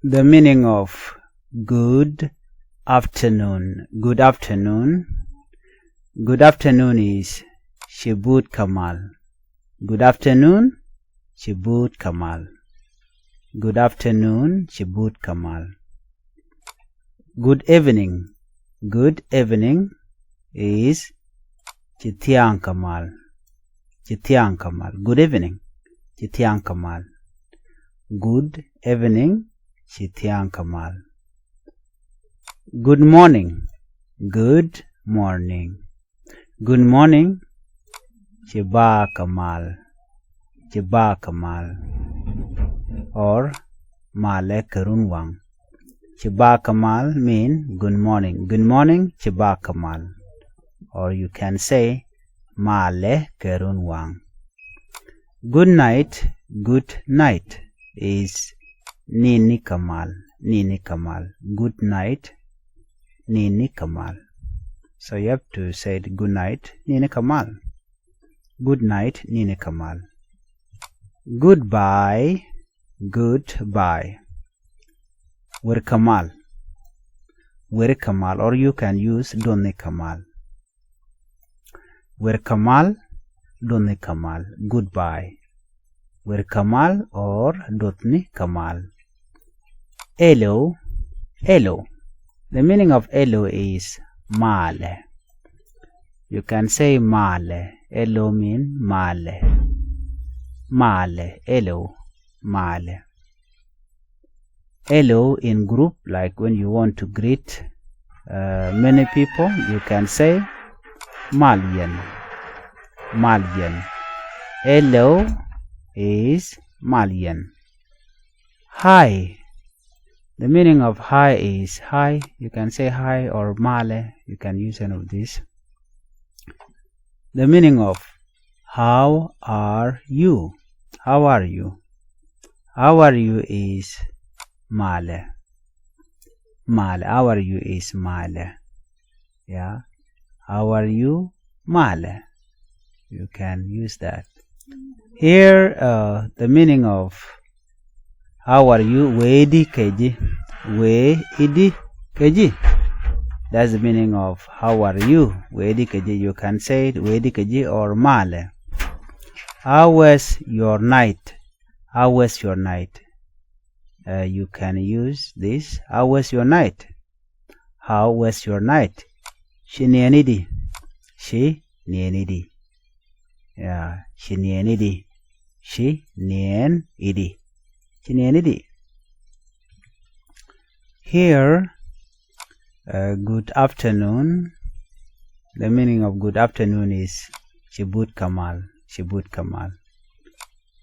The meaning of good afternoon. Good afternoon. Good afternoon is Shibut Kamal. Good afternoon, Shibut Kamal. Good afternoon, Shibut Kamal. Good evening. Good evening is Chitian Kamal. Chitian Kamal. Good evening, Chitian Kamal. Good evening, Chitian Kamal. Good morning. Good morning. Good morning, Chiba Kamal. Chiba Kamal. Or Male Kerunwang. Chiba Kamal mean good morning. Good morning, Chiba Kamal. Or you can say Male Kerunwang. Good night. Good night is Nini Kamal. Nini Kamal. Good night, Nini Kamal. So you have to say good night, Nini Kamal. Good night, Nini Kamal. Goodbye. Goodbye. Where Kamal. Where Kamal, or you can use Doni Kamal. Where Kamal, Doni Kamal. Goodbye. Where Kamal or Dotni Kamal. Hello. Hello. The meaning of hello is male. You can say male. Hello mean male. Male. Hello. Male. Hello in group, like when you want to greet many people, you can say Malian. Malian. Hello is Malian. Hi. The meaning of hi is hi. You can say hi or male. You can use any of these. The meaning of how are you? How are you? How are you is male. Male. How are you is male. Yeah. How are you? Male. You can use that. Here, the meaning of how are you? Wedi keji. Wedi keji. That's the meaning of how are you? Wedi keji. You can say it wedi keji or male. How was your night? How was your night? You can use this. How was your night? How was your night? She nienidi. She nienidi. Yeah. She nienidi. She nienidi. Here, good afternoon. The meaning of good afternoon is Shibut Kamal. Shibut Kamal.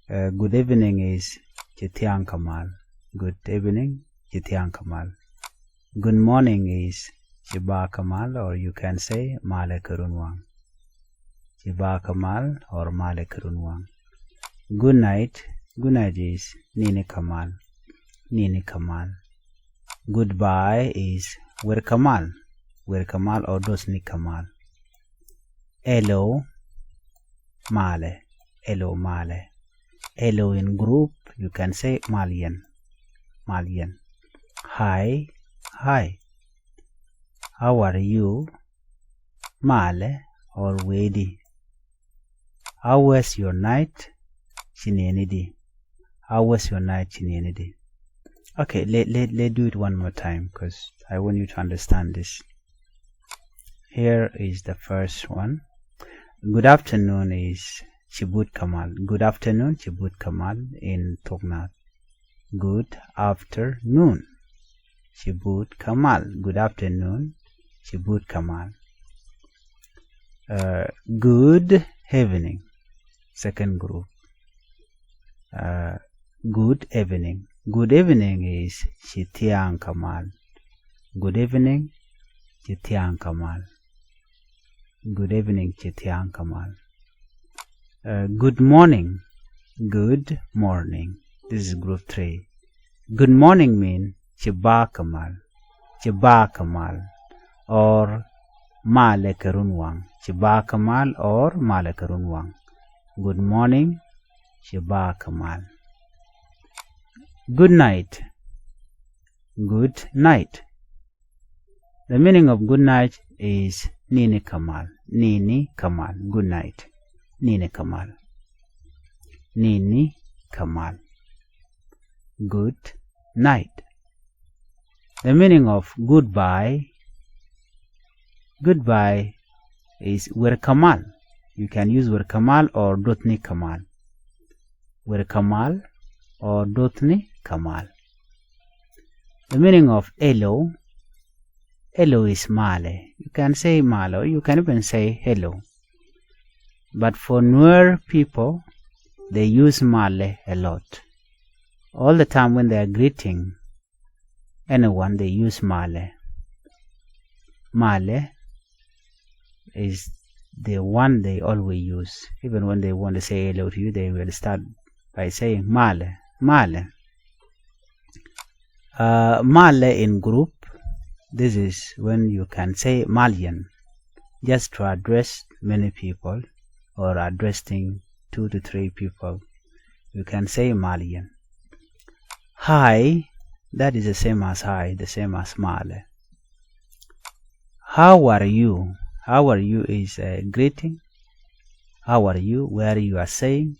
Good evening is Chitian Kamal. Good evening, Chitian Kamal. Good morning is Chiba Kamal, or you can say Male Kerunwang. Chiba Kamal or Male Kerunwang. Good night. Good night is Nini Kamal. Nini Kamal. Goodbye is Where Kamal. Where Kamal or Dosni Kamal. Hello. Male. Hello Male. Hello in group. You can say Malian. Malian. Hi. Hi. How are you? Male or Wedi. How was your night? Chinienidi. How was your night, Chinienidi? Okay, let's do it one more time because I want you to understand this. Here is the first one. Good afternoon is Chibut Kamal. Good afternoon, Chibut Kamal in Tognat. Good afternoon, Chibut Kamal. Good afternoon, Chibut Kamal. Good evening. Second group. Good evening. Good evening is Chitian Kamal. Good evening, Chitian Kamal. Good evening, Chitian Kamal. Good morning. Good morning. This is group 3. Good morning mean Chiba Kamal. Chiba Kamal or Male Kerunwang. Chiba Kamal or Male Kerunwang. Good morning, Chiba Kamal. Good night. good night. The meaning of good night is Nini Kamal. Nini Kamal. Good night. Nini Kamal. Nini Kamal. Good night. The meaning of goodbye. Goodbye is Wer Kamal. You can use Wer Kamal or Dotni Kamal. Wer Kamal or Dotni Kamal. The meaning of hello. Hello is Male. You can say Male or you can even say hello. But for Nuer people, they use Male a lot. All the time when they are greeting anyone, they use Male. Male is the one they always use. Even when they want to say hello to you, they will start by saying Male. Male. Male in group. This is when you can say Malian, just to address many people or addressing 2 to 3 people. You can say Malian. Hi, that is the same as hi, the same as Male. How are you? How are you is a greeting. How are you? Where you are saying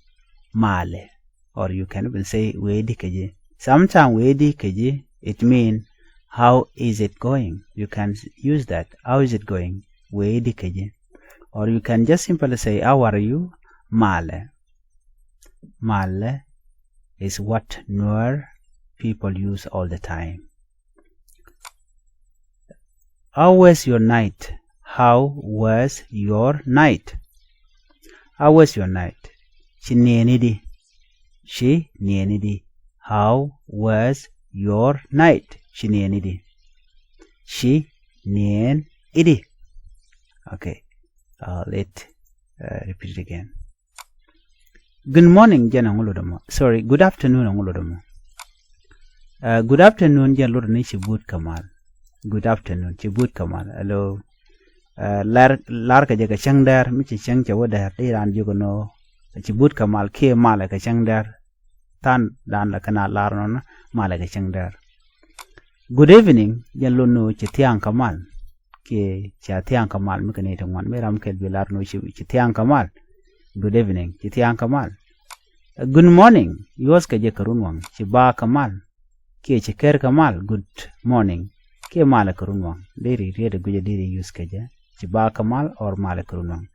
Male. Or you can even say Wedi Keje. Sometimes Wedi Keje, it means how is it going? You can use that. How is it going? Wedi Keje. Or you can just simply say, how are you? Male. Male is what Nuer people use all the time. How was your night? How was your night? How was your night? She nienidi. She nienidi. How was your night? She nienidi. She nienidi. Okay. Let's repeat it again. Good morning, Jana Ngulodamo. Sorry, good afternoon, Ngulodamo. Good afternoon, Jan Lodani Chibut Kamal. Good afternoon, Chibut Kamal. Hello. Lar ka jaga changdar, michi chang chawadar, iran jugono. Chibut Kamal, ke mala ka changdar. Tan dan la kana larnon, mala ka changdar. Good evening, Jan Lono Chitiang Kamal. Ke Chatiang Kamal, Mikanate one, Meram Kelbilar no Chitiang Kamal. Good evening, Chitiang Kamal. Good morning, Yos ka jakarunwang, Chiba Kamal. Ke Chiker Kamal, good morning. Ke mala karunwang. Diri reda guja diri use kaja. Chiba Kamal or mala karunwang.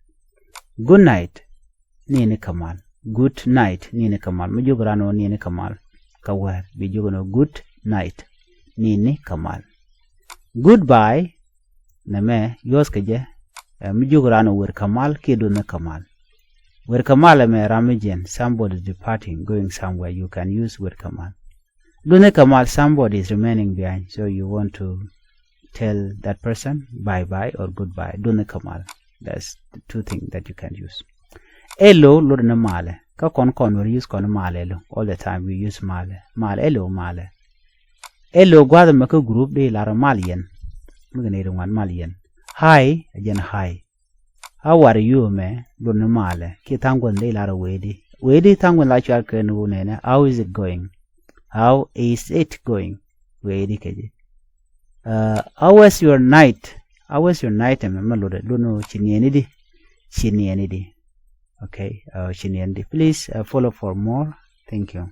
Good night, Nini Kamal. Good night, Nini Kamal. Mujugurano Nini Kamal. Kawar, bijugano good night, Nini Kamal. Goodbye, Name, Yos kaja. Mujugurano wer Kamal, Keduna Kamal. Wer Kamal me Ramajan, somebody is departing, going somewhere, you can use wer Kamal. Dune Kamal, somebody is remaining behind, so you want to tell that person bye-bye or goodbye. Dune Kamal. That's the 2 things that you can use. Hello, Lodna Male. Ka kon we use kon Male. All the time we use Male. Male, hello, Male. Hello, gwada maka group de lara Malian. Mga one Malian. Hi, again hi. How are you, me? Lodna Male. Ki tangwan de lara wedi. Wedi tangwan la chal kenu nene. How is it going? How is it going? How was your night? How was your night? Chinienidi. Okay, Chinienidi. Please follow for more. Thank you.